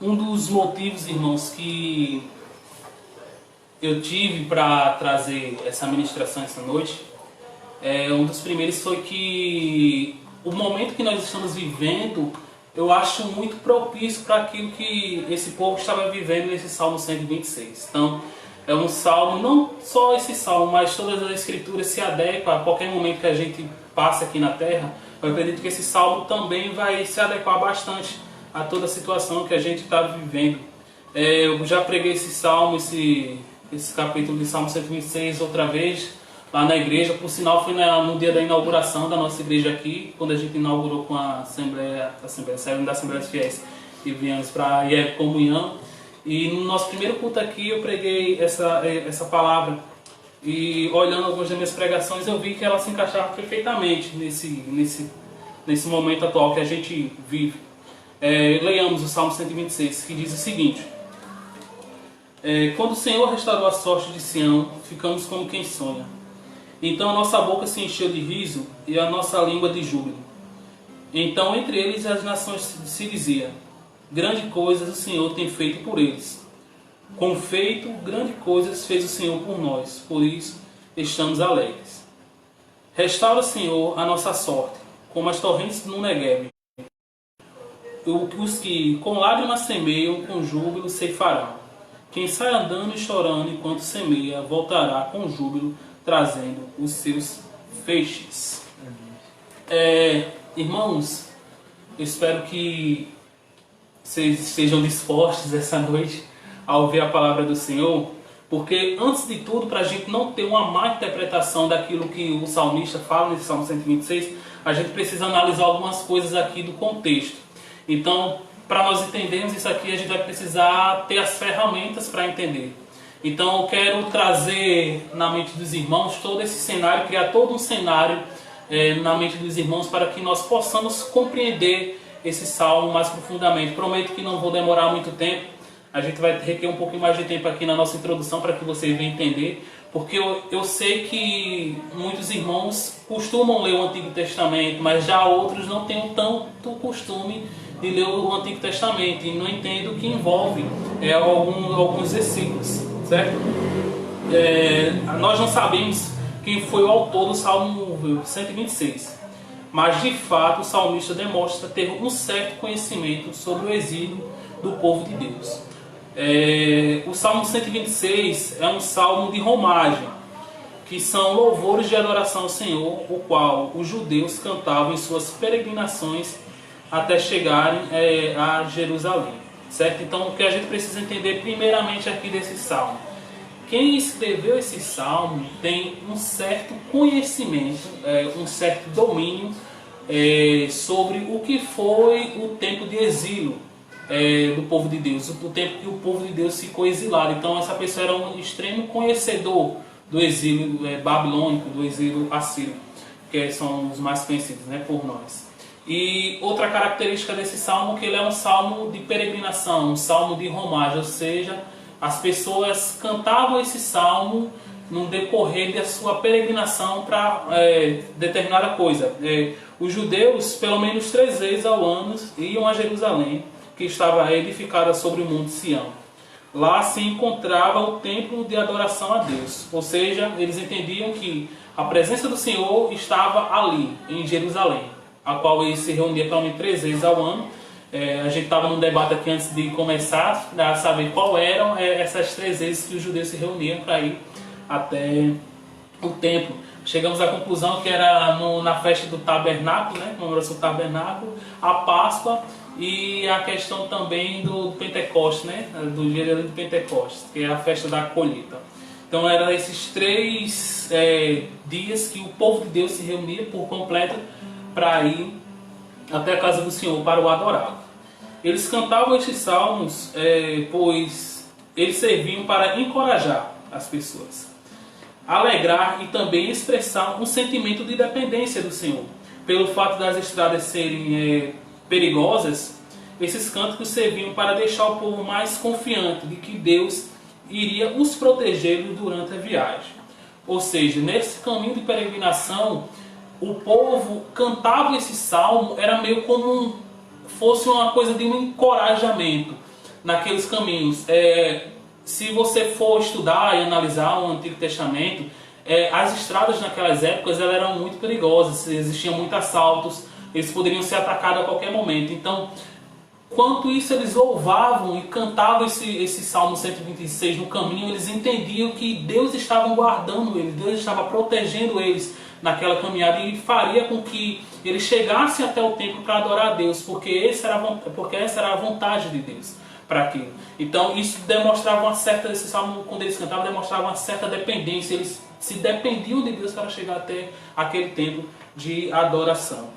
Um dos motivos, irmãos, que eu tive para trazer essa ministração essa noite, um dos primeiros foi que o momento que nós estamos vivendo, eu acho muito propício para aquilo que esse povo estava vivendo nesse Salmo 126. Então, é um salmo, não só esse salmo, mas todas as escrituras se adequam a qualquer momento que a gente passa aqui na terra. Eu acredito que esse salmo também vai se adequar bastante a toda a situação que a gente está vivendo. Eu já preguei esse salmo, esse capítulo de Salmo 126 outra vez lá na igreja. Por sinal, foi no dia da inauguração da nossa igreja aqui, quando a gente inaugurou com a saímos da Assembleia dos Fiéis e viemos para a comunhão. E no nosso primeiro culto aqui eu preguei essa palavra. E olhando algumas das minhas pregações, eu vi que ela se encaixava perfeitamente nesse momento atual que a gente vive. Leiamos o Salmo 126, que diz o seguinte: quando o Senhor restaurou a sorte de Sião, ficamos como quem sonha. Então a nossa boca se encheu de riso e a nossa língua de júbilo. Então entre eles as nações se dizia: grande coisas o Senhor tem feito por eles. Com feito, grande coisas fez o Senhor por nós, por isso estamos alegres. Restaura, Senhor, a nossa sorte, como as torrentes no Neguebe. Os que com lágrimas semeiam, com júbilo ceifarão. Quem sai andando e chorando enquanto semeia, voltará com júbilo, trazendo os seus feixes. Irmãos, eu espero que vocês estejam dispostos essa noite a ouvir a palavra do Senhor, porque antes de tudo, para a gente não ter uma má interpretação daquilo que o salmista fala nesse Salmo 126, a gente precisa analisar algumas coisas aqui do contexto. Então, para nós entendermos isso aqui, a gente vai precisar ter as ferramentas para entender. Então, eu quero trazer na mente dos irmãos todo esse cenário, criar todo um cenário na mente dos irmãos para que nós possamos compreender esse salmo mais profundamente. Prometo que não vou demorar muito tempo. A gente vai requerer um pouquinho mais de tempo aqui na nossa introdução para que vocês venham entender, porque eu sei que muitos irmãos costumam ler o Antigo Testamento, mas já outros não têm tanto costume de ler o Antigo Testamento e não entendem o que envolve alguns versículos, certo? Nós não sabemos quem foi o autor do Salmo 126, mas de fato o salmista demonstra ter um certo conhecimento sobre o exílio do povo de Deus. O Salmo 126 é um salmo de romagem, que são louvores de adoração ao Senhor, o qual os judeus cantavam em suas peregrinações até chegarem a Jerusalém, certo? Então, o que a gente precisa entender primeiramente aqui desse salmo: quem escreveu esse salmo tem um certo conhecimento, um certo domínio sobre o que foi o tempo de exílio do povo de Deus, o tempo que o povo de Deus ficou exilado. Então essa pessoa era um extremo conhecedor do exílio babilônico, do exílio assírio, que são os mais conhecidos, por nós. E outra característica desse salmo é que ele é um salmo de peregrinação, um salmo de romagem, ou seja, as pessoas cantavam esse salmo no decorrer da sua peregrinação para determinada coisa. Os judeus, pelo menos 3 vezes ao ano, iam a Jerusalém, que estava edificada sobre o monte Sião. Lá se encontrava o templo de adoração a Deus, ou seja, eles entendiam que a presença do Senhor estava ali, em Jerusalém, a qual eles se reuniam pelo menos 3 vezes ao ano. A gente estava num debate aqui antes de começar, para saber qual eram essas 3 vezes que os judeus se reuniam para ir até o templo. Chegamos à conclusão que era na festa do tabernáculo, comemoração do tabernáculo, a Páscoa e a questão também do Pentecostes, do dia do Pentecostes, que é a festa da colheita. Então eram esses 3 dias que o povo de Deus se reunia por completo para ir até a casa do Senhor para o adorar. Eles cantavam esses salmos pois eles serviam para encorajar as pessoas, alegrar e também expressar um sentimento de dependência do Senhor. Pelo fato das estradas serem perigosas, esses cânticos serviam para deixar o povo mais confiante de que Deus iria os proteger durante a viagem. Ou seja, nesse caminho de peregrinação, o povo cantava esse salmo, era meio como fosse uma coisa de um encorajamento. naqueles caminhos. Se você for estudar e analisar o Antigo Testamento, as estradas naquelas épocas elas eram muito perigosas, existiam muitos assaltos, eles poderiam ser atacados a qualquer momento. Então, quanto isso eles louvavam e cantavam esse Salmo 126 no caminho, eles entendiam que Deus estava guardando eles, Deus estava protegendo eles naquela caminhada e faria com que eles chegassem até o templo para adorar a Deus, porque essa era a vontade de Deus para aquilo. Então isso demonstrava uma certa, esse salmo quando eles cantavam, demonstrava uma certa dependência, eles se dependiam de Deus para chegar até aquele templo de adoração.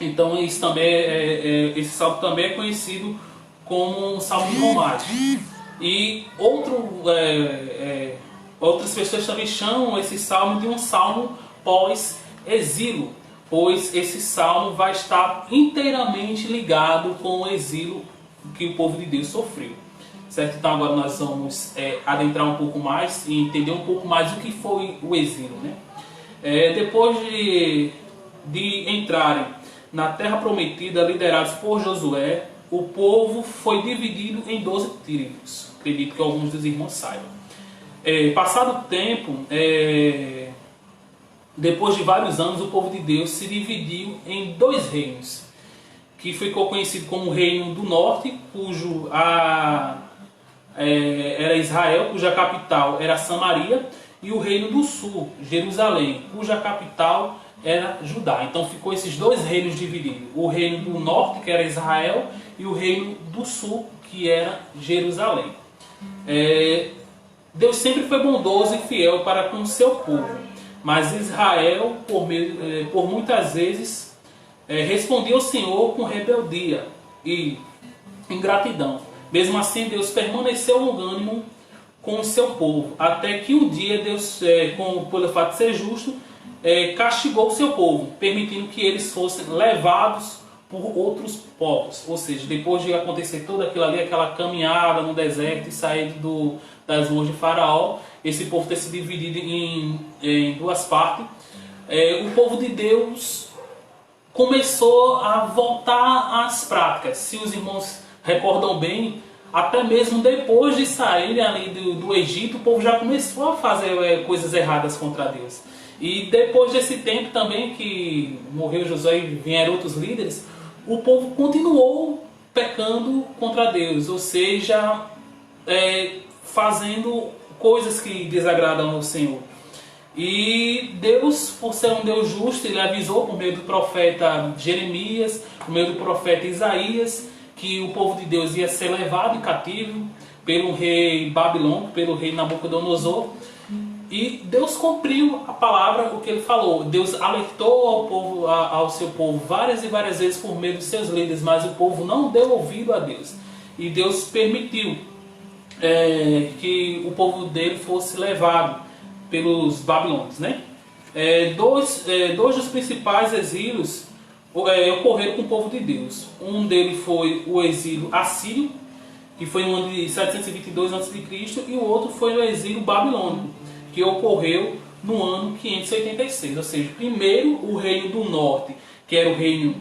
Então isso também esse salmo também é conhecido como um salmo romântico. E outras pessoas também chamam esse salmo de um salmo pós-exílio, pois esse salmo vai estar inteiramente ligado com o exílio que o povo de Deus sofreu. Certo? Então agora nós vamos adentrar um pouco mais e entender um pouco mais o que foi o exílio. Né? Depois de entrarem na terra prometida, liderados por Josué, o povo foi dividido em 12 tribos. Acredito que alguns dos irmãos saibam. Passado o tempo, depois de vários anos, o povo de Deus se dividiu em 2 reinos, que ficou conhecido como o Reino do Norte, cujo era Israel, cuja capital era Samaria, e o Reino do Sul, Jerusalém, cuja capital era Judá. Então ficou esses 2 reinos divididos, o Reino do Norte, que era Israel, e o Reino do Sul, que era Jerusalém. Deus sempre foi bondoso e fiel para com o seu povo, mas Israel, por muitas vezes, respondia ao Senhor com rebeldia e ingratidão. Mesmo assim, Deus permaneceu longânimo com o seu povo, até que um dia Deus, pelo fato de ser justo, castigou o seu povo, permitindo que eles fossem levados por outros povos. Ou seja, depois de acontecer tudo aquilo ali, aquela caminhada no deserto e sair das mãos de Faraó, esse povo ter se dividido em 2 partes, o povo de Deus começou a voltar às práticas. Se os irmãos recordam bem, até mesmo depois de saírem ali do Egito, o povo já começou a fazer coisas erradas contra Deus. E depois desse tempo também que morreu Josué e vieram outros líderes, o povo continuou pecando contra Deus, ou seja, fazendo coisas que desagradam ao Senhor. E Deus, por ser um Deus justo, ele avisou por meio do profeta Jeremias, por meio do profeta Isaías, que o povo de Deus ia ser levado em cativo pelo rei babilônico, pelo rei Nabucodonosor. E Deus cumpriu a palavra, o que ele falou. Deus alertou ao seu povo várias e várias vezes por meio dos seus líderes, mas o povo não deu ouvido a Deus. E Deus permitiu que o povo dele fosse levado pelos babilônios. Né? Dois dos principais exílios ocorreram com o povo de Deus. Um deles foi o exílio assírio, que foi no ano de 722 a.C., e o outro foi o exílio babilônico, que ocorreu no ano 586. Ou seja, primeiro o reino do norte, que era o reino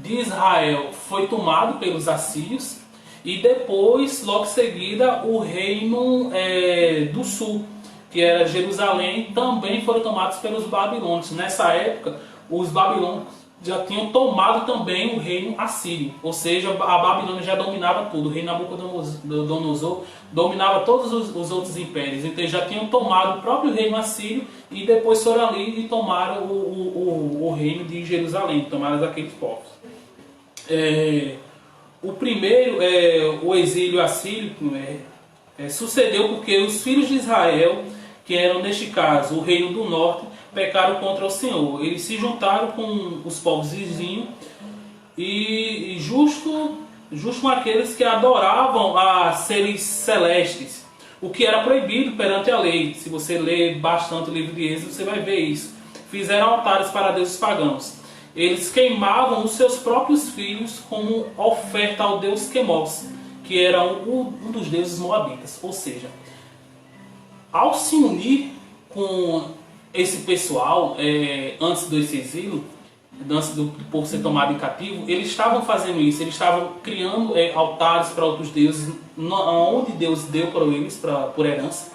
de Israel, foi tomado pelos assírios, e depois, logo em seguida, o reino do sul, que era Jerusalém, também foram tomados pelos babilônios. Nessa época, os babilônios já tinham tomado também o reino assírio, ou seja, a Babilônia já dominava tudo. O rei Nabucodonosor dominava todos os outros impérios, então eles já tinham tomado o próprio reino assírio e depois foram ali e tomaram o reino de Jerusalém, tomaram aqueles povos. O primeiro, o exílio assírio, sucedeu porque os filhos de Israel, que eram neste caso o reino do norte, pecaram contra o Senhor. Eles se juntaram com os povos vizinhos e justo com aqueles que adoravam a seres celestes, o que era proibido perante a lei. Se você ler bastante o livro de Êxodo, você vai ver isso. Fizeram altares para deuses pagãos. Eles queimavam os seus próprios filhos como oferta ao deus Quemos, que era um dos deuses moabitas. Ou seja, ao se unir com esse pessoal, antes desse exílio, antes do povo ser tomado em cativo, eles estavam fazendo isso, eles estavam criando altares para outros deuses, onde Deus deu para eles, por herança,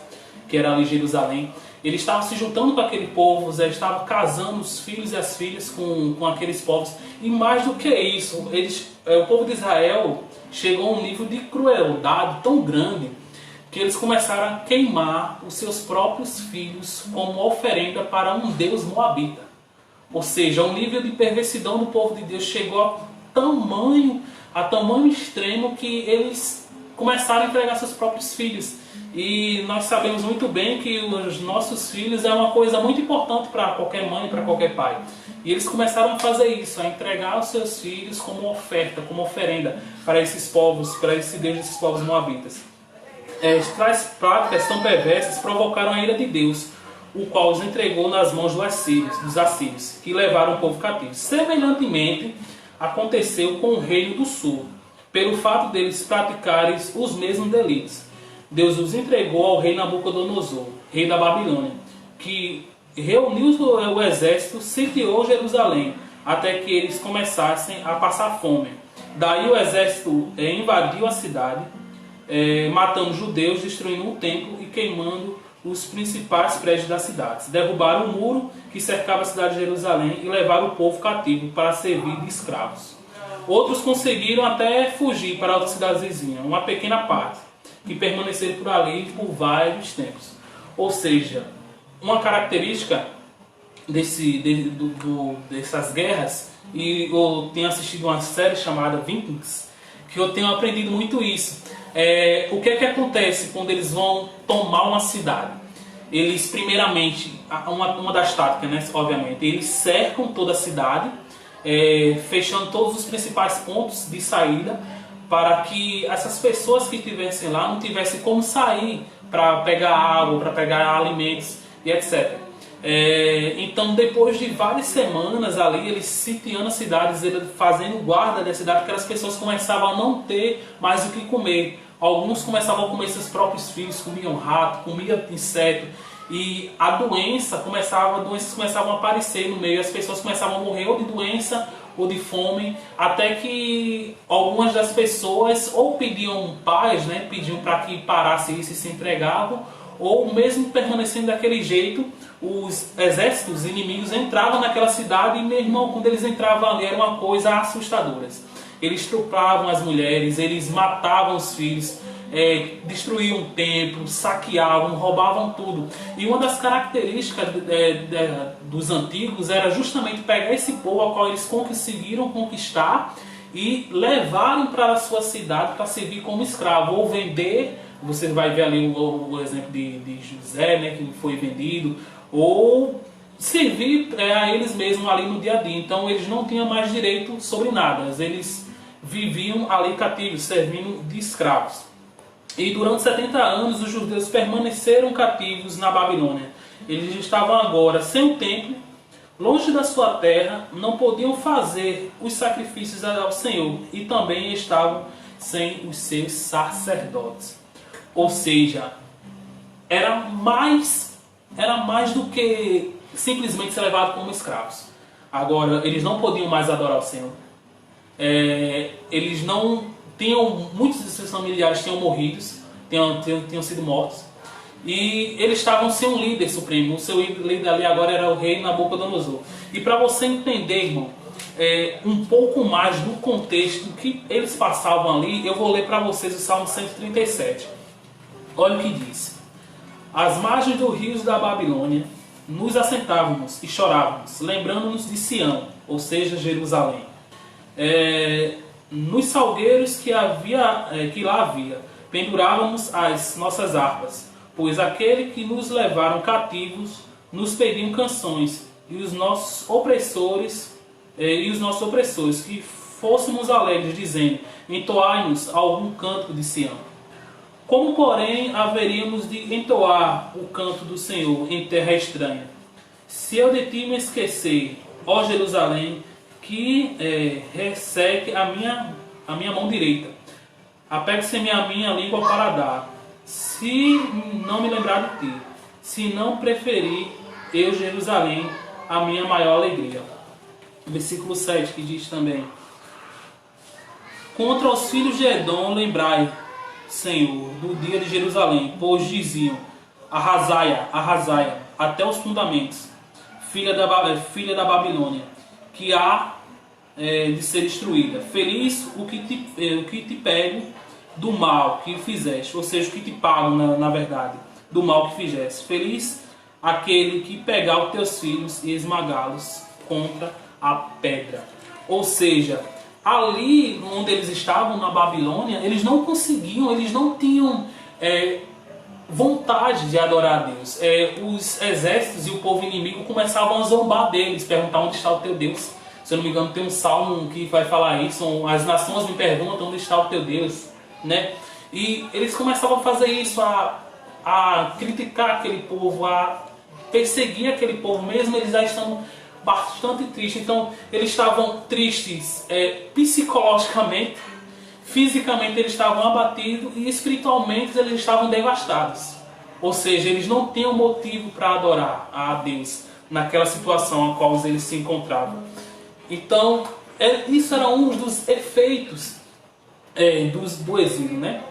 que era ali Jerusalém. Eles estavam se juntando com aquele povo, eles estavam casando os filhos e as filhas com aqueles povos. E mais do que isso, o povo de Israel chegou a um nível de crueldade tão grande que eles começaram a queimar os seus próprios filhos como oferenda para um deus moabita. Ou seja, o nível de perversidão do povo de Deus chegou a tamanho extremo que eles começaram a entregar seus próprios filhos. E nós sabemos muito bem que os nossos filhos é uma coisa muito importante para qualquer mãe, para qualquer pai. E eles começaram a fazer isso, a entregar os seus filhos como oferta, como oferenda para esses povos, para esse Deus desses povos moabitas. Tais práticas tão perversas provocaram a ira de Deus, o qual os entregou nas mãos dos assírios, que levaram o povo cativo. Semelhantemente, aconteceu com o reino do sul, pelo fato deles praticarem os mesmos delitos. Deus os entregou ao rei Nabucodonosor, rei da Babilônia, que reuniu o exército, sitiou Jerusalém, até que eles começassem a passar fome. Daí o exército invadiu a cidade, matando judeus, destruindo o templo e queimando os principais prédios das cidades. Derrubaram o muro que cercava a cidade de Jerusalém e levaram o povo cativo para servir de escravos. Outros conseguiram até fugir para outras cidades vizinhas, uma pequena parte, que permaneceram por ali por vários tempos. Ou seja, uma característica dessas guerras, e eu tenho assistido uma série chamada Vikings, que eu tenho aprendido muito isso. O que é que acontece quando eles vão tomar uma cidade? Eles, primeiramente, uma das táticas, né, obviamente, eles cercam toda a cidade, fechando todos os principais pontos de saída, para que essas pessoas que estivessem lá não tivessem como sair para pegar água, para pegar alimentos e etc. Então, depois de várias semanas ali, eles sitiando as cidades, eles fazendo guarda da cidade, aquelas pessoas começavam a não ter mais o que comer. Alguns começavam a comer seus próprios filhos, comiam rato, comiam inseto. E doenças começavam a aparecer no meio, as pessoas começavam a morrer ou de doença ou de fome, até que algumas das pessoas ou pediam paz, né, pediam para que parasse isso e se entregavam, ou mesmo permanecendo daquele jeito, os exércitos inimigos entravam naquela cidade e, meu irmão, quando eles entravam ali era uma coisa assustadora. Eles estupravam as mulheres, eles matavam os filhos, destruíam o templo, saqueavam, roubavam tudo. E uma das características dos antigos era justamente pegar esse povo ao qual eles conseguiram conquistar e levarem para a sua cidade para servir como escravo ou vender. Você vai ver ali o exemplo de José, né, que foi vendido, ou servir a eles mesmos ali no dia a dia. Então eles não tinham mais direito sobre nada, eles viviam ali cativos, servindo de escravos. E durante 70 anos os judeus permaneceram cativos na Babilônia. Eles estavam agora sem o templo, longe da sua terra, não podiam fazer os sacrifícios ao Senhor e também estavam sem os seus sacerdotes. Ou seja, era mais do que simplesmente ser levado como escravos. Agora, eles não podiam mais adorar o Senhor. Eles não tinham, muitos de seus familiares tinham morrido, tinham sido mortos. E eles estavam sem um líder supremo. O seu líder ali agora era o rei Nabucodonosor. E para você entender, irmão, um pouco mais do contexto que eles passavam ali, eu vou ler para vocês o Salmo 137. Olha o que diz: às margens dos rios da Babilônia nos assentávamos e chorávamos, lembrando-nos de Sião, ou seja, Jerusalém. Nos salgueiros que lá havia, pendurávamos as nossas harpas, pois aquele que nos levaram cativos nos pediam canções, e os nossos opressores que fôssemos alegres, dizendo: entoai-nos algum canto de Sião. Como, porém, haveríamos de entoar o canto do Senhor em terra estranha? Se eu de ti me esquecer, ó Jerusalém, que resseque a minha mão direita, apegue-se-me a minha língua para dar, se não me lembrar de ti, se não preferir eu, Jerusalém, a minha maior alegria. Versículo 7, que diz também: contra os filhos de Edom lembrai, Senhor, do dia de Jerusalém, pois diziam: arrasaia, arrasaia, até os fundamentos, filha da Babilônia, que há de ser destruída. Feliz o que te pego do mal que fizeste, ou seja, o que te pago, na verdade, do mal que fizeste. Feliz aquele que pegar os teus filhos e esmagá-los contra a pedra. Ou seja, ali onde eles estavam, na Babilônia, eles não conseguiam, eles não tinham vontade de adorar a Deus. Os exércitos e o povo inimigo começavam a zombar deles, perguntar onde está o teu Deus. Se eu não me engano, tem um salmo que vai falar isso: as nações me perguntam onde está o teu Deus, né? E eles começavam a fazer isso, a criticar aquele povo, a perseguir aquele povo, mesmo eles já estão bastante tristes. Então eles estavam tristes psicologicamente, fisicamente eles estavam abatidos e espiritualmente eles estavam devastados. Ou seja, eles não tinham motivo para adorar a Deus naquela situação a qual eles se encontravam. Então isso era um dos efeitos do exílio, né?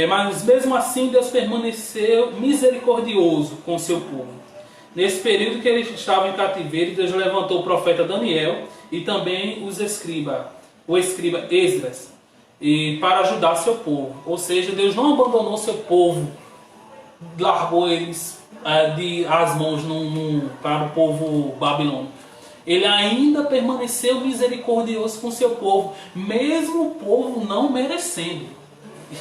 Mas mesmo assim Deus permaneceu misericordioso com o seu povo. Nesse período que eles estavam em cativeiro, Deus levantou o profeta Daniel e também o escriba Esdras, para ajudar seu povo. Ou seja, Deus não abandonou seu povo, largou eles as mãos para o povo babilônico. Ele ainda permaneceu misericordioso com seu povo, mesmo o povo não merecendo.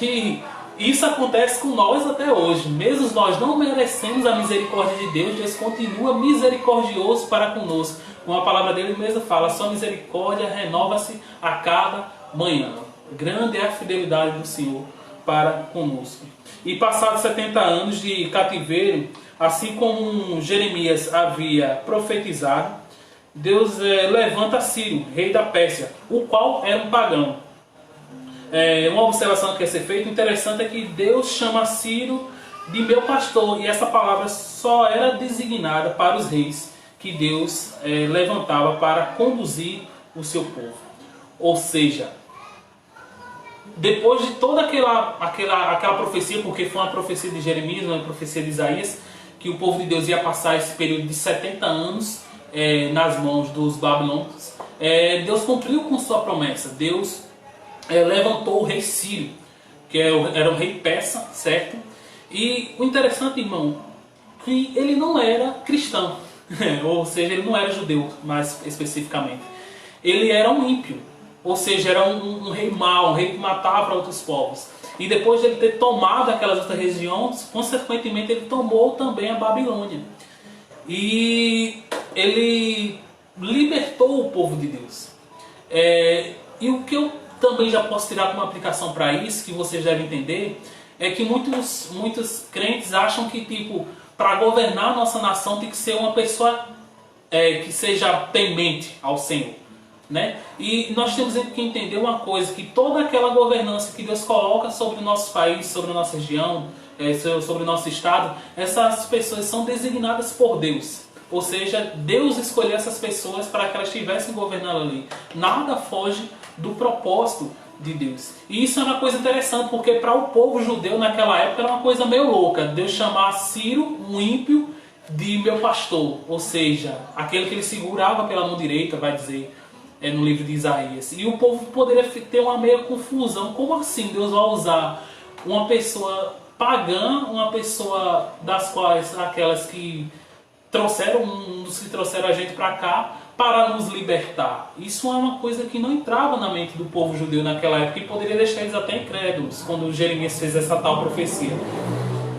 E isso acontece com nós até hoje. Mesmo nós não merecemos a misericórdia de Deus, Deus continua misericordioso para conosco. Como a palavra dele mesmo fala: sua misericórdia renova-se a cada manhã. Grande é a fidelidade do Senhor para conosco. E passados 70 anos de cativeiro, assim como Jeremias havia profetizado, Deus levanta Ciro, rei da Pérsia, o qual era um pagão. Uma observação que quer ser feita interessante é que Deus chama Ciro de meu pastor, e essa palavra só era designada para os reis que Deus levantava para conduzir o seu povo. Ou seja, depois de toda aquela profecia, porque foi uma profecia de Jeremias, uma profecia de Isaías, que o povo de Deus ia passar esse período de 70 anos nas mãos dos babilônios, Deus cumpriu com sua promessa. Deus levantou o rei Ciro, que era o rei persa, certo? E o interessante, irmão, que ele não era cristão, ou seja, ele não era judeu, mais especificamente. Ele era um ímpio, ou seja, era um rei mau, um rei que matava outros povos. E depois de ele ter tomado aquelas outras regiões, consequentemente ele tomou também a Babilônia. E ele libertou o povo de Deus. E o que eu também já posso tirar como aplicação para isso, que vocês devem entender, é que muitos crentes acham que, para governar a nossa nação tem que ser uma pessoa que seja temente ao Senhor, né? E nós temos que entender uma coisa: que toda aquela governança que Deus coloca sobre o nosso país, sobre a nossa região, sobre o nosso estado, essas pessoas são designadas por Deus. Ou seja, Deus escolheu essas pessoas para que elas estivessem governando ali. Nada foge do propósito de Deus. E isso é uma coisa interessante, porque para o povo judeu naquela época era uma coisa meio louca Deus chamar Ciro, um ímpio, de meu pastor. Ou seja, aquele que ele segurava pela mão direita, vai dizer no livro de Isaías. E o povo poderia ter uma meia confusão: como assim Deus vai usar uma pessoa pagã, uma pessoa das quais aquelas que dos que trouxeram a gente para cá, para nos libertar? Isso é uma coisa que não entrava na mente do povo judeu naquela época e poderia deixar eles até incrédulos quando Jeremias fez essa tal profecia.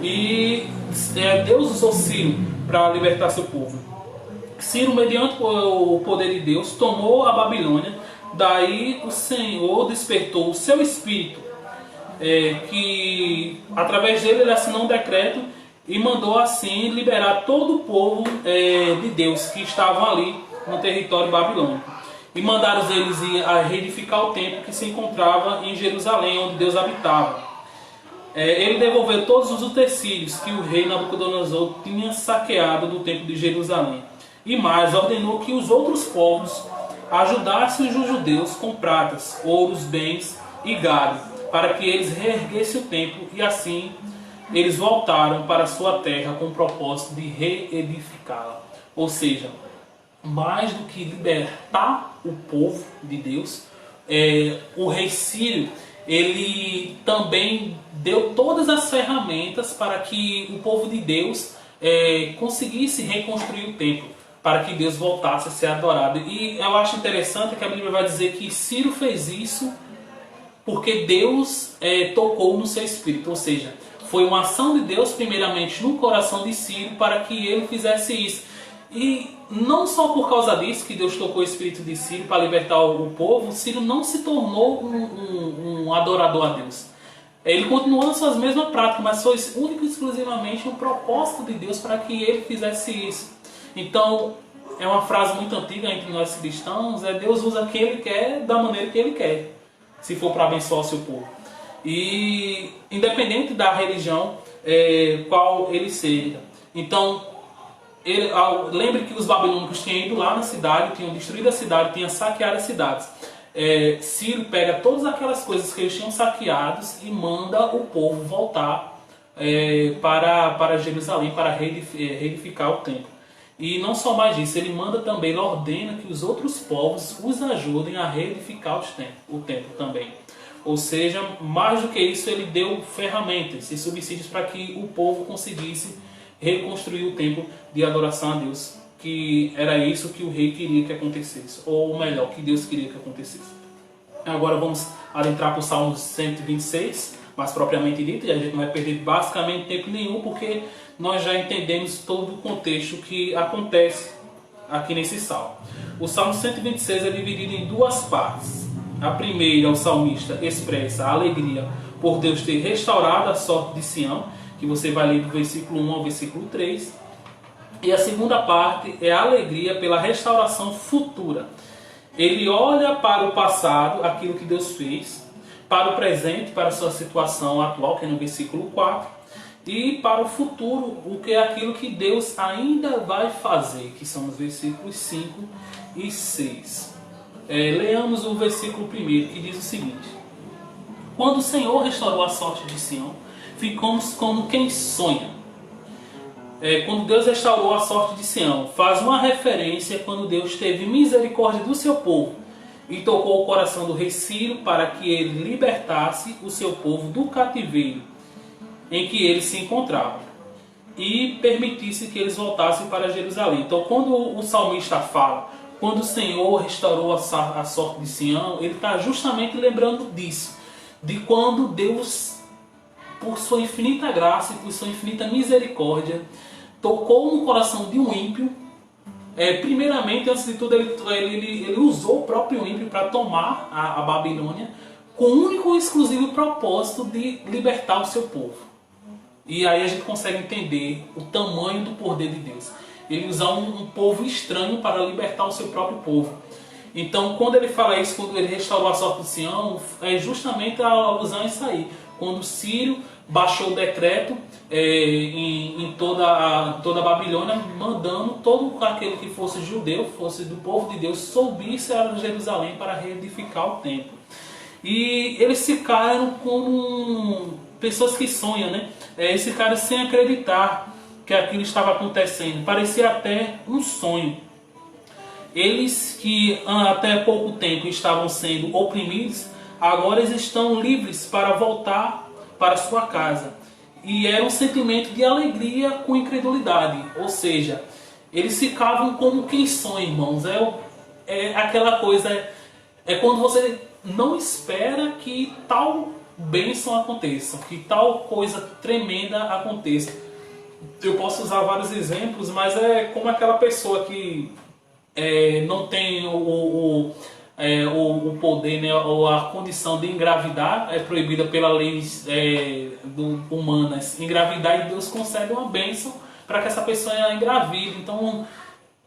E Deus usou Ciro para libertar seu povo. Ciro, mediante o poder de Deus, tomou a Babilônia. Daí o Senhor despertou o seu espírito, que através dele ele assinou um decreto e mandou assim liberar todo o povo de Deus que estavam ali no território babilônico. E mandaram eles a reedificar o templo que se encontrava em Jerusalém, onde Deus habitava. Ele devolveu todos os utensílios que o rei Nabucodonosor tinha saqueado do templo de Jerusalém. E mais, ordenou que os outros povos ajudasse os judeus com pratas, ouros, bens e gado, para que eles reerguessem o templo, e assim eles voltaram para sua terra com o propósito de reedificá-la. Ou seja, mais do que libertar o povo de Deus, o rei Ciro, ele também deu todas as ferramentas para que o povo de Deus conseguisse reconstruir o templo, para que Deus voltasse a ser adorado. E eu acho interessante que a Bíblia vai dizer que Ciro fez isso porque Deus tocou no seu espírito, ou seja, foi uma ação de Deus primeiramente no coração de Ciro para que ele fizesse isso. E não só por causa disso que Deus tocou o espírito de Ciro para libertar o povo, Ciro não se tornou um adorador a Deus. Ele continuou nas suas mesmas práticas, mas foi único e exclusivamente um propósito de Deus para que ele fizesse isso. Então, é uma frase muito antiga entre nós cristãos, Deus usa quem Ele quer, da maneira que Ele quer, se for para abençoar o seu povo. E independente da religião qual ele seja. Então, lembre que os babilônicos tinham ido lá na cidade, tinham destruído a cidade, tinham saqueado as cidades. Ciro pega todas aquelas coisas que eles tinham saqueados e manda o povo voltar para Jerusalém para reedificar o templo. E não só mais isso, ele manda também, ele ordena que os outros povos os ajudem a reedificar o templo também. Ou seja, mais do que isso, ele deu ferramentas e subsídios para que o povo conseguisse reconstruir o templo de adoração a Deus, que era isso que o rei queria que acontecesse, ou melhor, que Deus queria que acontecesse. Agora vamos adentrar para o Salmo 126, mais propriamente dito, e a gente não vai perder basicamente tempo nenhum, porque nós já entendemos todo o contexto que acontece aqui nesse Salmo. O Salmo 126 é dividido em duas partes. A primeira, o salmista expressa a alegria por Deus ter restaurado a sorte de Sião, que você vai ler do versículo 1 ao versículo 3. E a segunda parte é a alegria pela restauração futura. Ele olha para o passado, aquilo que Deus fez, para o presente, para a sua situação atual, que é no versículo 4, e para o futuro, o que é aquilo que Deus ainda vai fazer, que são os versículos 5 e 6. Leamos o versículo 1, que diz o seguinte: quando o Senhor restaurou a sorte de Sião, ficamos como quem sonha. Quando Deus restaurou a sorte de Sião, faz uma referência quando Deus teve misericórdia do seu povo e tocou o coração do rei Ciro para que ele libertasse o seu povo do cativeiro em que eles se encontravam e permitisse que eles voltassem para Jerusalém. Então, quando o salmista fala, quando o Senhor restaurou a sorte de Sião, ele está justamente lembrando disso, de quando Deus, por sua infinita graça e por sua infinita misericórdia, tocou no coração de um ímpio. Primeiramente, antes de tudo, ele usou o próprio ímpio para tomar a Babilônia, com o único e exclusivo propósito de libertar o seu povo. E aí a gente consegue entender o tamanho do poder de Deus. Ele usa um povo estranho para libertar o seu próprio povo. Então, quando ele fala isso, quando ele restaurou a sorte de Sião, é justamente a alusão a isso aí. Quando Ciro baixou o decreto em toda a Babilônia, mandando todo aquele que fosse judeu, fosse do povo de Deus, subisse a Jerusalém para reedificar o templo. E eles ficaram como pessoas que sonham, né? Eles ficaram sem acreditar que aquilo estava acontecendo. Parecia até um sonho. Eles que até pouco tempo estavam sendo oprimidos, agora eles estão livres para voltar para sua casa. E era um sentimento de alegria com incredulidade. Ou seja, eles ficavam como quem sonha, irmãos. É aquela coisa, quando você não espera que tal bênção aconteça, que tal coisa tremenda aconteça. Eu posso usar vários exemplos, mas é como aquela pessoa que não tem o poder, né, ou a condição de engravidar, é proibida pela lei humanas engravidar, e Deus concede uma bênção para que essa pessoa engravide. Então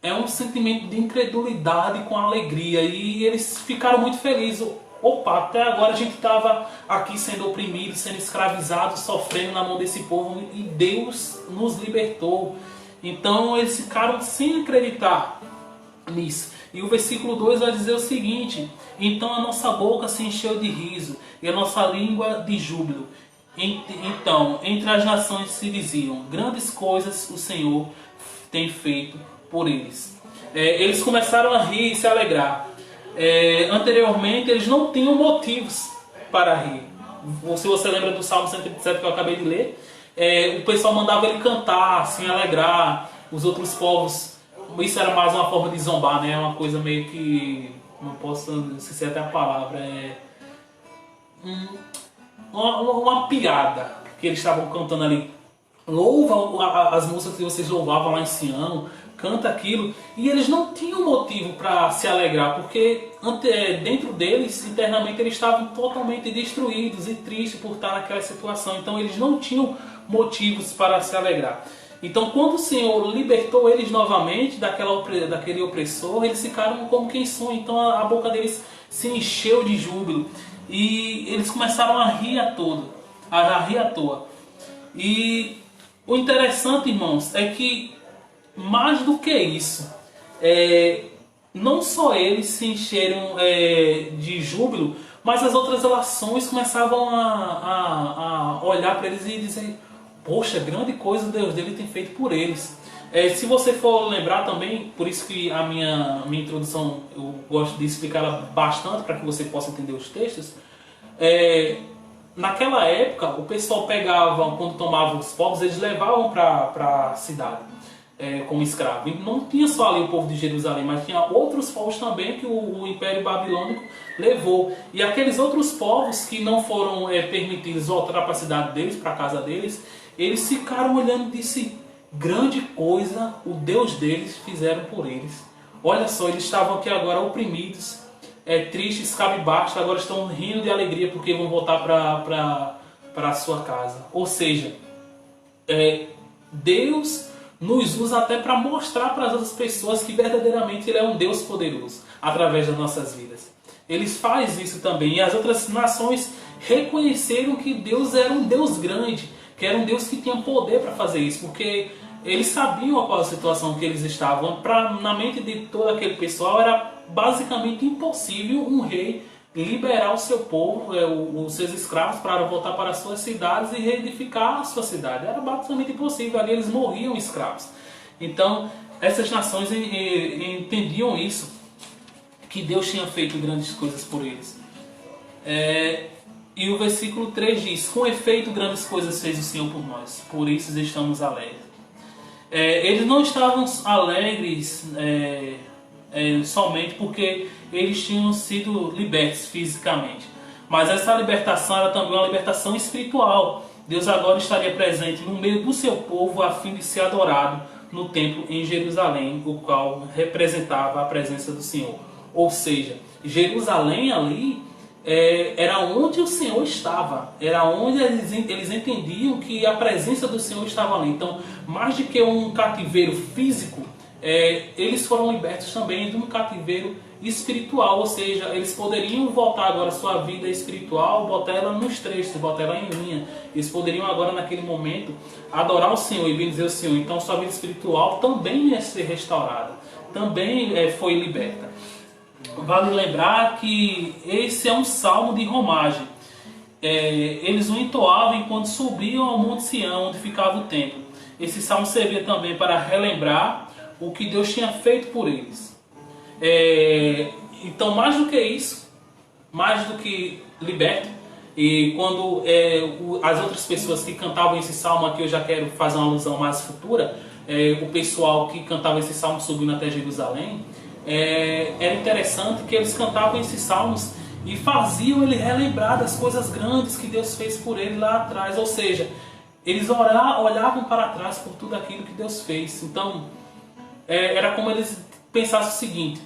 é um sentimento de incredulidade com alegria, e eles ficaram muito felizes. Opa, até agora a gente estava aqui sendo oprimido, sendo escravizado, sofrendo na mão desse povo, e Deus nos libertou. Então eles ficaram sem acreditar. nisso. E o versículo 2 vai dizer o seguinte: então a nossa boca se encheu de riso e a nossa língua de júbilo. Então, entre as nações se diziam: grandes coisas o Senhor tem feito por eles. Eles começaram a rir e se alegrar. Anteriormente eles não tinham motivos para rir. Se você lembra do Salmo 127 que eu acabei de ler, o pessoal mandava ele cantar, se alegrar. Os outros povos, isso era mais uma forma de zombar, né? Uma coisa meio que, não posso, não sei se é até a palavra, uma piada que eles estavam cantando ali. Louva as músicas que vocês louvavam lá em Sião, canta aquilo. E eles não tinham motivo para se alegrar, porque dentro deles, internamente, eles estavam totalmente destruídos e tristes por estar naquela situação. Então eles não tinham motivos para se alegrar. Então quando o Senhor libertou eles novamente daquele opressor, eles ficaram como quem são. Então a boca deles se encheu de júbilo. E eles começaram a rir a toa. E o interessante, irmãos, é que mais do que isso, não só eles se encheram de júbilo, mas as outras nações começavam a olhar para eles e dizer: poxa, grande coisa Deus dele tem feito por eles. Se você for lembrar também, por isso que a minha introdução eu gosto de explicá-la bastante para que você possa entender os textos. Naquela época, o pessoal pegava, quando tomava os povos, eles levavam para a cidade como escravo. E não tinha só ali o povo de Jerusalém, mas tinha outros povos também que o Império Babilônico levou. E aqueles outros povos que não foram permitidos voltar para a cidade deles, para a casa deles, eles ficaram olhando e disse: grande coisa o Deus deles fizeram por eles. Olha só, eles estavam aqui agora oprimidos, tristes, cabisbaixos, agora estão rindo de alegria porque vão voltar para a sua casa. Ou seja, Deus nos usa até para mostrar para as outras pessoas que verdadeiramente Ele é um Deus poderoso através das nossas vidas. Ele faz isso também. E as outras nações reconheceram que Deus era um Deus grande, que era um Deus que tinha poder para fazer isso, porque eles sabiam qual a situação que eles estavam. Na mente de todo aquele pessoal era basicamente impossível um rei liberar o seu povo, os seus escravos, para voltar para as suas cidades e reedificar a sua cidade. Era basicamente impossível, ali eles morriam escravos. Então essas nações entendiam isso, que Deus tinha feito grandes coisas por eles. E o versículo 3 diz: com efeito grandes coisas fez o Senhor por nós, por isso estamos alegres. Eles não estavam alegres somente porque eles tinham sido libertos fisicamente, mas essa libertação era também uma libertação espiritual. Deus agora estaria presente no meio do seu povo a fim de ser adorado no templo em Jerusalém, o qual representava a presença do Senhor. Ou seja, Jerusalém ali era onde o Senhor estava, era onde eles entendiam que a presença do Senhor estava ali. Então, mais do que um cativeiro físico, eles foram libertos também de um cativeiro espiritual, ou seja, eles poderiam voltar agora a sua vida espiritual, botar ela nos trechos, botar ela em linha. Eles poderiam agora naquele momento adorar o Senhor e bendizer o Senhor. Então sua vida espiritual também ia ser restaurada, também foi liberta. Vale lembrar que esse é um salmo de romagem. Eles o entoavam enquanto subiam ao Monte Sião, onde ficava o templo. Esse salmo servia também para relembrar o que Deus tinha feito por eles. Então, mais do que isso, mais do que liberto, e quando as outras pessoas que cantavam esse salmo, aqui eu já quero fazer uma alusão mais futura, o pessoal que cantava esse salmo subindo até Jerusalém, era interessante que eles cantavam esses salmos e faziam ele relembrar das coisas grandes que Deus fez por ele lá atrás. Ou seja, eles olhavam para trás por tudo aquilo que Deus fez. Então, era como eles pensassem o seguinte: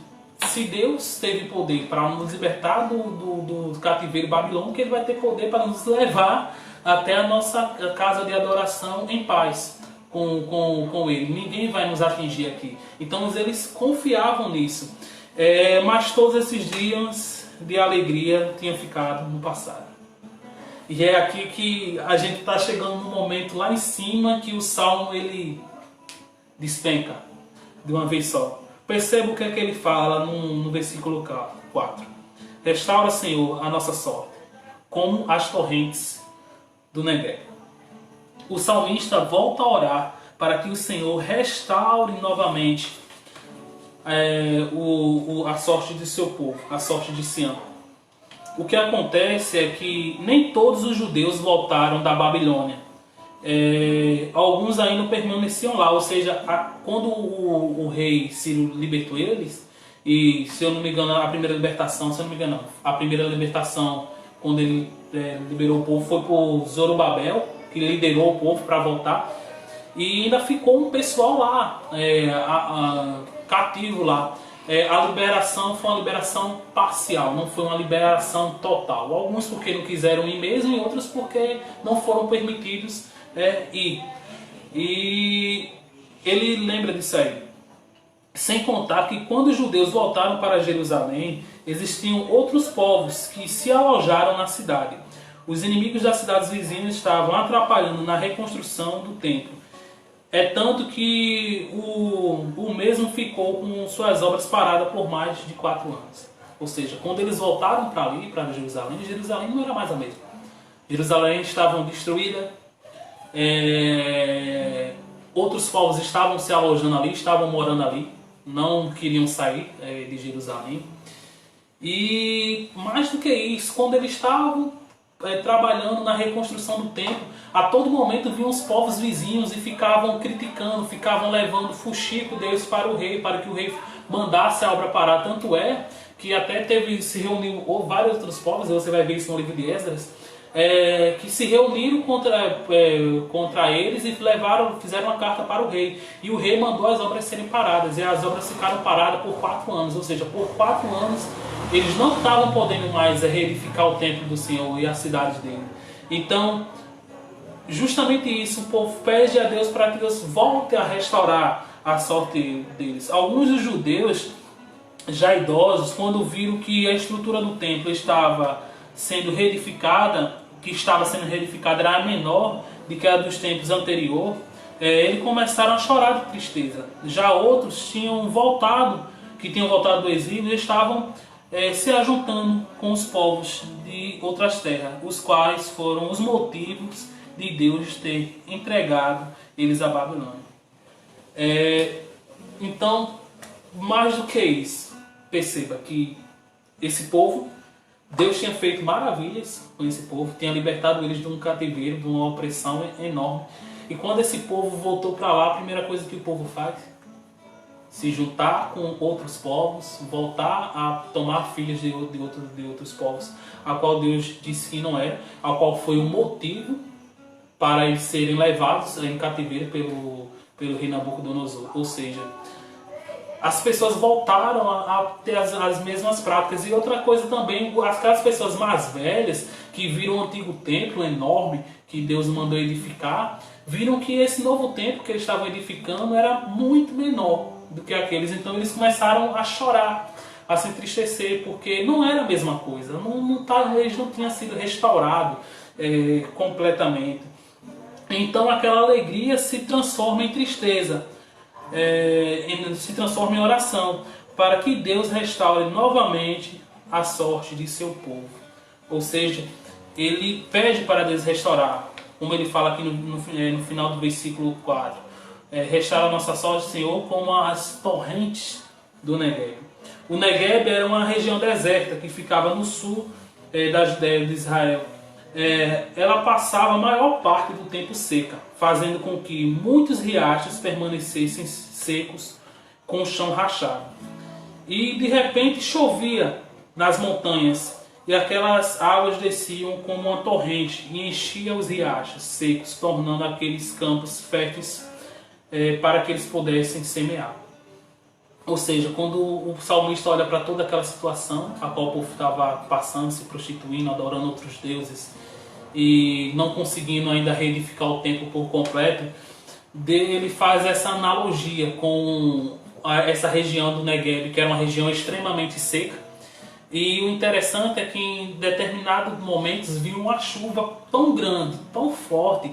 se Deus teve poder para nos libertar do cativeiro babilônico, Ele vai ter poder para nos levar até a nossa casa de adoração em paz com Ele. Ninguém vai nos atingir aqui. Então eles confiavam nisso. Mas todos esses dias de alegria tinham ficado no passado. E é aqui que a gente está chegando no momento lá em cima que o Salmo ele despenca de uma vez só. Perceba o que é que ele fala no versículo 4. Restaura, Senhor, a nossa sorte, como as torrentes do Negueb. O salmista volta a orar para que o Senhor restaure novamente a sorte de seu povo, a sorte de Sião. O que acontece é que nem todos os judeus voltaram da Babilônia. Alguns ainda permaneciam lá, ou seja, quando o rei Ciro libertou eles, e se eu não me engano, a primeira libertação, quando ele liberou o povo, foi por Zorobabel, que liderou o povo para voltar, e ainda ficou um pessoal lá, cativo lá. A liberação foi uma liberação parcial, não foi uma liberação total. Alguns porque não quiseram ir mesmo, e outros porque não foram permitidos ir. E ele lembra disso aí. Sem contar que quando os judeus voltaram para Jerusalém, existiam outros povos que se alojaram na cidade. Os inimigos das cidades vizinhas estavam atrapalhando na reconstrução do templo. É tanto que o mesmo ficou com suas obras paradas por mais de 4 anos. Ou seja, quando eles voltaram para ali, para Jerusalém, Jerusalém não era mais a mesma. Jerusalém estava destruída, outros povos estavam se alojando ali, estavam morando ali, não queriam sair de Jerusalém. E mais do que isso, quando eles estavam trabalhando na reconstrução do templo, a todo momento vinham os povos vizinhos e ficavam criticando, ficavam levando fuxico deles para o rei, para que o rei mandasse a obra parar. Tanto é que até se reuniu vários outros povos, você vai ver isso no livro de Esdras, que se reuniram contra eles e fizeram uma carta para o rei. E o rei mandou as obras serem paradas, e as obras ficaram paradas por 4 anos, ou seja, por 4 anos eles não estavam podendo mais reedificar o templo do Senhor e as cidades dele. Então, justamente isso, o povo pede a Deus para que Deus volte a restaurar a sorte deles. Alguns dos judeus, já idosos, quando viram que a estrutura do templo estava sendo reedificada, era menor do que a dos tempos anteriores, eles começaram a chorar de tristeza. Já outros que tinham voltado do exílio, estavam se ajuntando com os povos de outras terras, os quais foram os motivos de Deus ter entregado eles à Babilônia. Então, mais do que isso, perceba que esse povo, Deus tinha feito maravilhas com esse povo, tinha libertado eles de um cativeiro, de uma opressão enorme. E quando esse povo voltou para lá, a primeira coisa que o povo faz, se juntar com outros povos, voltar a tomar filhos de outros povos, a qual Deus disse que não era, a qual foi o motivo para eles serem levados em cativeiro pelo rei Nabucodonosor. Ou seja, as pessoas voltaram a ter as mesmas práticas. E outra coisa também, aquelas pessoas mais velhas que viram o antigo templo enorme que Deus mandou edificar, viram que esse novo templo que eles estavam edificando era muito menor do que aqueles. Então eles começaram a chorar, a se entristecer, porque não era a mesma coisa. Eles não tinham sido restaurados completamente. Então aquela alegria se transforma em tristeza, se transforma em oração, para que Deus restaure novamente a sorte de seu povo. Ou seja, ele pede para Deus restaurar, como ele fala aqui no final do versículo 4. Restaura a nossa sorte, Senhor, como as torrentes do Negueb. O Negueb era uma região deserta que ficava no sul da Judéia de Israel. Ela passava a maior parte do tempo seca, fazendo com que muitos riachos permanecessem secos com o chão rachado. E de repente chovia nas montanhas, e aquelas águas desciam como uma torrente e enchia os riachos secos, tornando aqueles campos férteis para que eles pudessem semear. Ou seja, quando o salmista olha para toda aquela situação a qual o povo estava passando, se prostituindo, adorando outros deuses e não conseguindo ainda reedificar o templo por completo, ele faz essa analogia com essa região do Negueb, que era uma região extremamente seca. E o interessante é que em determinados momentos viu uma chuva tão grande, tão forte,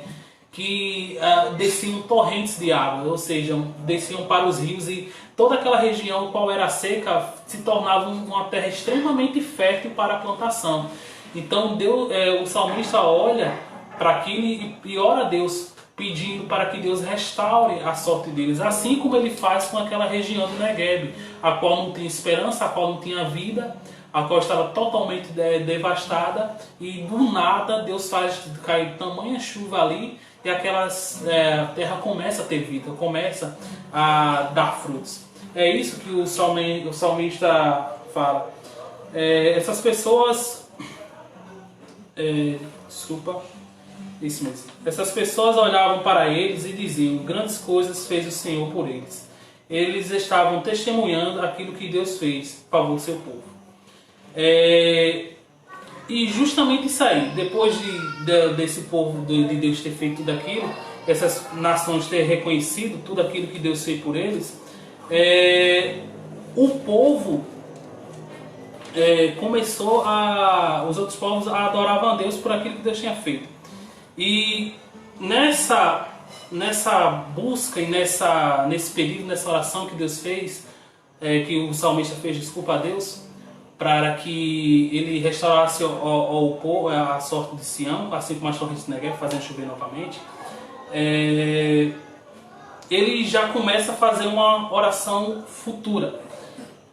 que desciam torrentes de água, ou seja, desciam para os rios e toda aquela região, qual era seca, se tornava uma terra extremamente fértil para a plantação. Então Deus, o salmista olha para aquilo e ora a Deus, pedindo para que Deus restaure a sorte deles, assim como ele faz com aquela região do Negueb, a qual não tinha esperança, a qual não tinha vida, a qual estava totalmente devastada, e do nada Deus faz cair tamanha chuva ali, e aquela terra começa a ter vida, começa a dar frutos. É isso que o salmista fala. Essas pessoas... desculpa... Isso mesmo. Essas pessoas olhavam para eles e diziam: grandes coisas fez o Senhor por eles. Eles estavam testemunhando aquilo que Deus fez para o seu povo. E justamente isso aí, depois desse povo de Deus ter feito tudo aquilo, essas nações ter reconhecido tudo aquilo que Deus fez por eles, o povo começou os outros povos adoravam a Deus por aquilo que Deus tinha feito. E nessa busca e nesse pedido, nessa oração que Deus fez, que o salmista fez desculpa a Deus, para que ele restaurasse ao povo a sorte de Sião, assim como as torrentes de Negueb, fazendo chover novamente, ele já começa a fazer uma oração futura.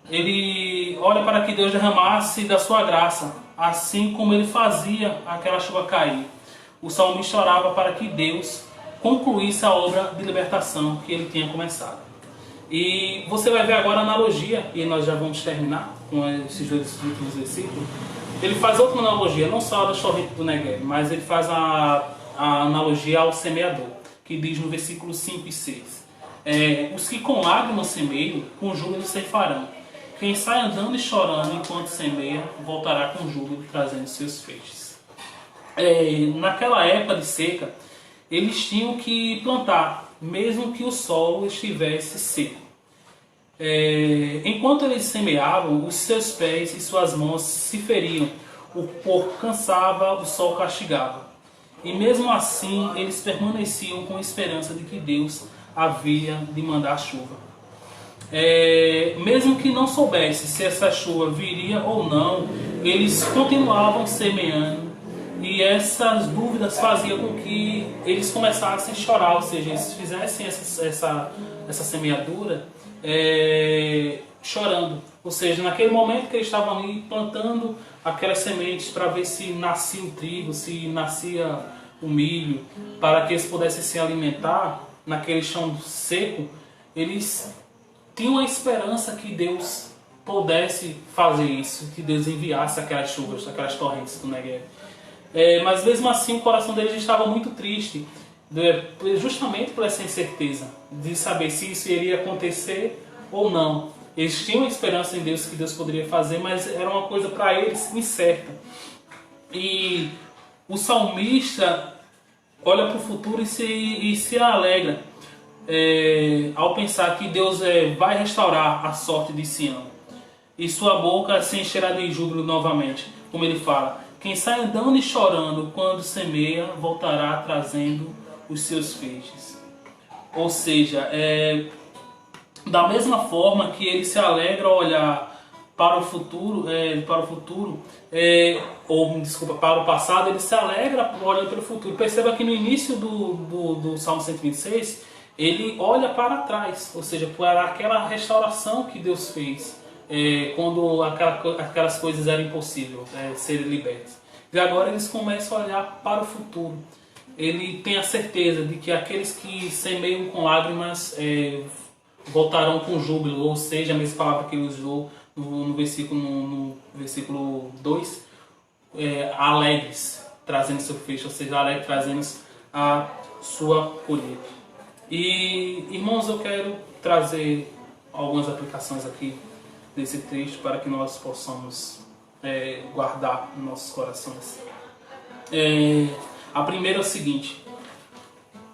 Ele olha para que Deus derramasse da sua graça, assim como ele fazia aquela chuva cair. O salmista orava para que Deus concluísse a obra de libertação que ele tinha começado. E você vai ver agora a analogia, e nós já vamos terminar com esses dois últimos versículos. Ele faz outra analogia, não só da torrente do Negueb, mas ele faz a analogia ao semeador, que diz no versículo 5 e 6. Os que com lágrimas semeiam, com júbilo ceifarão. Quem sai andando e chorando enquanto semeia, voltará com júbilo trazendo seus feixes. Naquela época de seca, eles tinham que plantar, mesmo que o solo estivesse seco. Enquanto eles semeavam, os seus pés e suas mãos se feriam, o corpo cansava, o sol castigava. E mesmo assim, eles permaneciam com esperança de que Deus havia de mandar chuva. Mesmo que não soubesse se essa chuva viria ou não, eles continuavam semeando. E essas dúvidas faziam com que eles começassem a chorar, ou seja, eles fizessem essa semeadura chorando. Ou seja, naquele momento que eles estavam ali plantando aquelas sementes para ver se nascia o trigo, se nascia o milho, para que eles pudessem se alimentar naquele chão seco, eles tinham a esperança que Deus pudesse fazer isso, que Deus enviasse aquelas chuvas, aquelas torrentes do Negueb. Mas mesmo assim o coração deles estava muito triste, justamente por essa incerteza de saber se isso iria acontecer ou não. Eles tinham esperança em Deus, que Deus poderia fazer, mas era uma coisa para eles incerta. E o salmista olha para o futuro e se alegra ao pensar que Deus vai restaurar a sorte de Sião, e sua boca se encherá de júbilo novamente, como ele fala: quem sai andando e chorando quando semeia, voltará trazendo os seus feixes. Ou seja, da mesma forma que ele se alegra ao olhar para o futuro, para o passado, ele se alegra olhando para o futuro. Perceba que no início do Salmo 126, ele olha para trás, ou seja, para aquela restauração que Deus fez, quando aquelas coisas eram impossíveis serem libertas. E agora eles começam a olhar para o futuro. Ele tem a certeza de que aqueles que semeiam com lágrimas voltarão com júbilo, ou seja, a mesma palavra que ele usou no versículo 2, alegres, trazendo seu feixe, ou seja, alegres, trazendo a sua colheita. E, irmãos, eu quero trazer algumas aplicações aqui desse texto para que nós possamos guardar nos nossos corações. A primeira é o seguinte: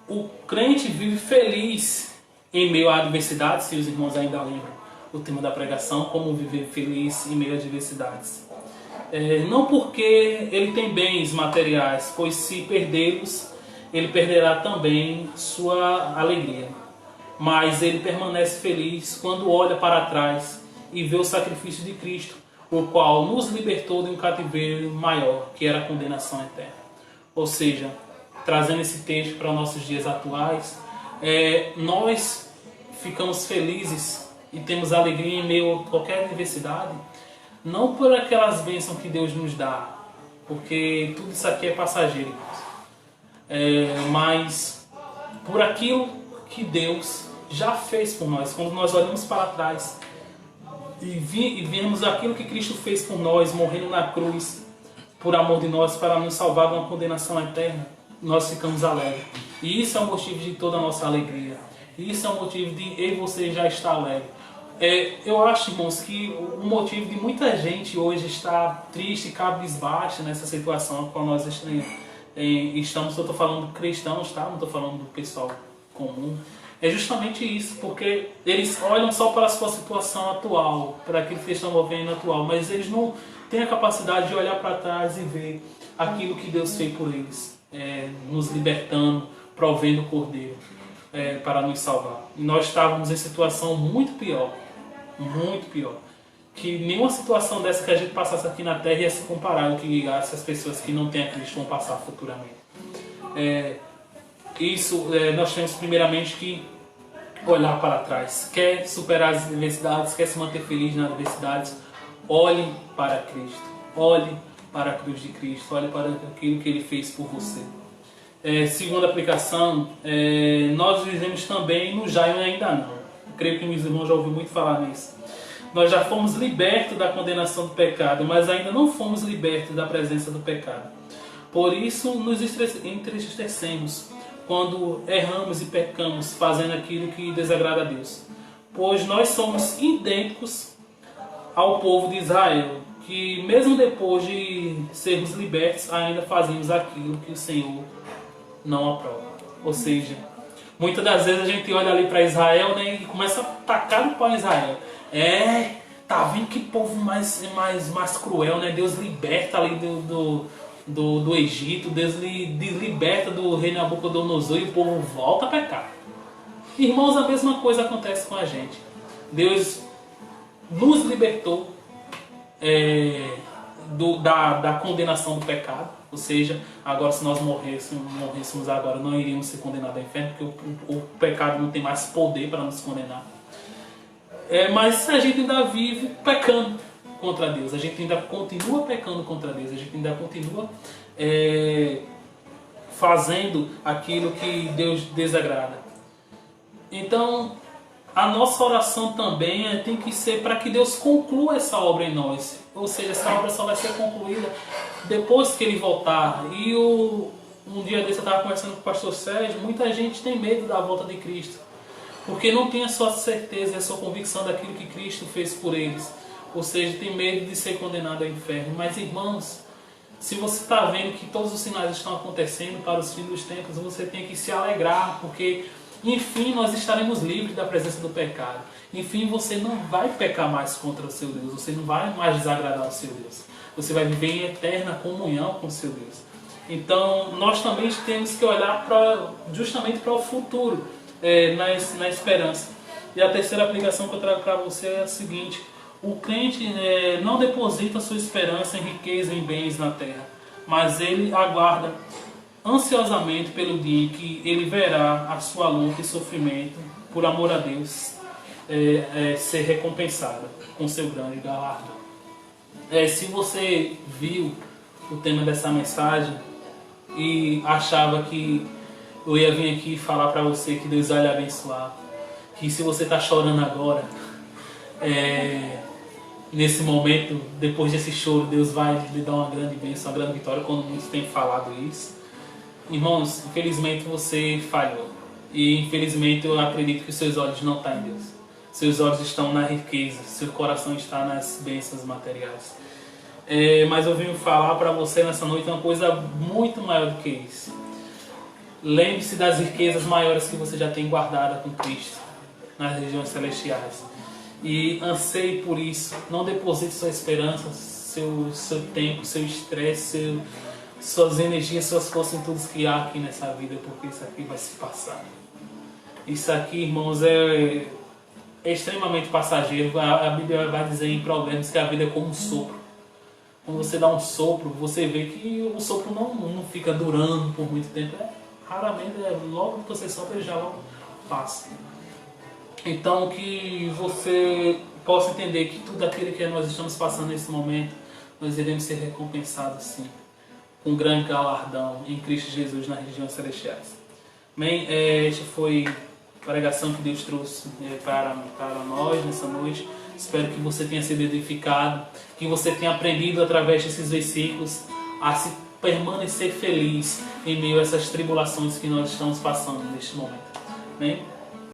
o crente vive feliz em meio à adversidade, se os irmãos ainda lembram o tema da pregação, como viver feliz em meio a adversidades. Não porque ele tem bens materiais, pois se perdê-los, ele perderá também sua alegria. mas ele permanece feliz quando olha para trás e vê o sacrifício de Cristo, o qual nos libertou de um cativeiro maior, que era a condenação eterna. Ou seja, trazendo esse texto para nossos dias atuais, nós ficamos felizes e temos alegria em meio a qualquer adversidade, não por aquelas bênçãos que Deus nos dá, porque tudo isso aqui é passageiro, mas por aquilo que Deus já fez por nós. Quando nós olhamos para trás e vemos aquilo que Cristo fez por nós, morrendo na cruz por amor de nós, para nos salvar de uma condenação eterna, nós ficamos alegres. E isso é o motivo de toda a nossa alegria. Isso é o motivo de eu e você já estar alegre. Eu acho, irmãos, que o motivo de muita gente hoje estar triste, cabisbaixa nessa situação com nós estamos, eu estou falando de cristãos, tá? Não estou falando do pessoal comum. É justamente isso, porque eles olham só para a sua situação atual, para aquilo que eles estão vivendo atual, mas eles não têm a capacidade de olhar para trás e ver aquilo que Deus fez por eles, nos libertando, provendo o Cordeiro para nos salvar. E nós estávamos em situação muito pior, que nenhuma situação dessa que a gente passasse aqui na Terra ia se comparar ao que essas pessoas que não têm a Cristo vão passar futuramente. Nós temos primeiramente que olhar para trás. Quer superar as adversidades, quer se manter feliz nas adversidades, olhe para Cristo, olhe para a cruz de Cristo, olhe para aquilo que Ele fez por você. Segunda aplicação, nós vivemos também no já e ainda não. Eu creio que meus irmãos já ouviram muito falar nisso. Nós já fomos libertos da condenação do pecado, mas ainda não fomos libertos da presença do pecado. Por isso nos entristecemos quando erramos e pecamos, fazendo aquilo que desagrada a Deus. Pois nós somos idênticos ao povo de Israel, que mesmo depois de sermos libertos, ainda fazemos aquilo que o Senhor não aprova. Ou seja, muitas das vezes a gente olha ali para Israel, né, e começa a tacar no pau em Israel. Tá vendo que povo mais cruel, né? Deus liberta ali do Egito, Deus liberta do rei Nabucodonosor e o povo volta a pecar. Irmãos, a mesma coisa acontece com a gente. Deus nos libertou da condenação do pecado, ou seja, agora se nós morrêssemos agora, não iríamos ser condenados ao inferno, porque o pecado não tem mais poder para nos condenar. Mas a gente ainda vive pecando contra Deus, a gente ainda continua pecando contra Deus, a gente ainda continua fazendo aquilo que Deus desagrada. Então, a nossa oração também tem que ser para que Deus conclua essa obra em nós. Ou seja, essa obra só vai ser concluída depois que Ele voltar. E um dia desse eu estava conversando com o pastor Sérgio, muita gente tem medo da volta de Cristo, porque não tem a sua certeza e a sua convicção daquilo que Cristo fez por eles. Ou seja, tem medo de ser condenado ao inferno. Mas, irmãos, se você está vendo que todos os sinais estão acontecendo para os fins dos tempos, você tem que se alegrar, porque, enfim, nós estaremos livres da presença do pecado. Enfim, você não vai pecar mais contra o seu Deus, você não vai mais desagradar o seu Deus. Você vai viver em eterna comunhão com o seu Deus. Então, nós também temos que olhar justamente para o futuro, na esperança. E a terceira aplicação que eu trago para você é a seguinte: o crente não deposita sua esperança em riqueza e em bens na terra, mas ele aguarda ansiosamente pelo dia em que ele verá a sua luta e sofrimento por amor a Deus ser recompensada com seu grande galardão. Se você viu o tema dessa mensagem e achava que eu ia vir aqui falar para você que Deus vai lhe abençoar, que se você está chorando agora, nesse momento, depois desse choro, Deus vai lhe dar uma grande bênção, uma grande vitória, quando muitos têm falado isso. Irmãos, infelizmente você falhou. E infelizmente eu acredito que os seus olhos não estão em Deus. Seus olhos estão na riqueza, seu coração está nas bênçãos materiais. Mas eu vim falar para você nessa noite uma coisa muito maior do que isso. Lembre-se das riquezas maiores que você já tem guardada com Cristo nas regiões celestiais. E anseie por isso. Não deposite sua esperança, seu tempo, seu estresse, suas energias, suas forças em tudo que há aqui nessa vida, porque isso aqui vai se passar. Isso aqui, irmãos, é extremamente passageiro. A Bíblia vai dizer em Provérbios que a vida é como um sopro. Quando você dá um sopro, você vê que o sopro não fica durando por muito tempo. Raramente, logo que você sopra, ele já logo passa. Então, que você possa entender que tudo aquilo que nós estamos passando nesse momento, nós iremos ser recompensados, sim, com um grande galardão em Cristo Jesus nas regiões celestiais. Amém? Esta foi a pregação que Deus trouxe para nós nessa noite. Espero que você tenha sido edificado, que você tenha aprendido através desses versículos a se permanecer feliz em meio a essas tribulações que nós estamos passando neste momento. Amém?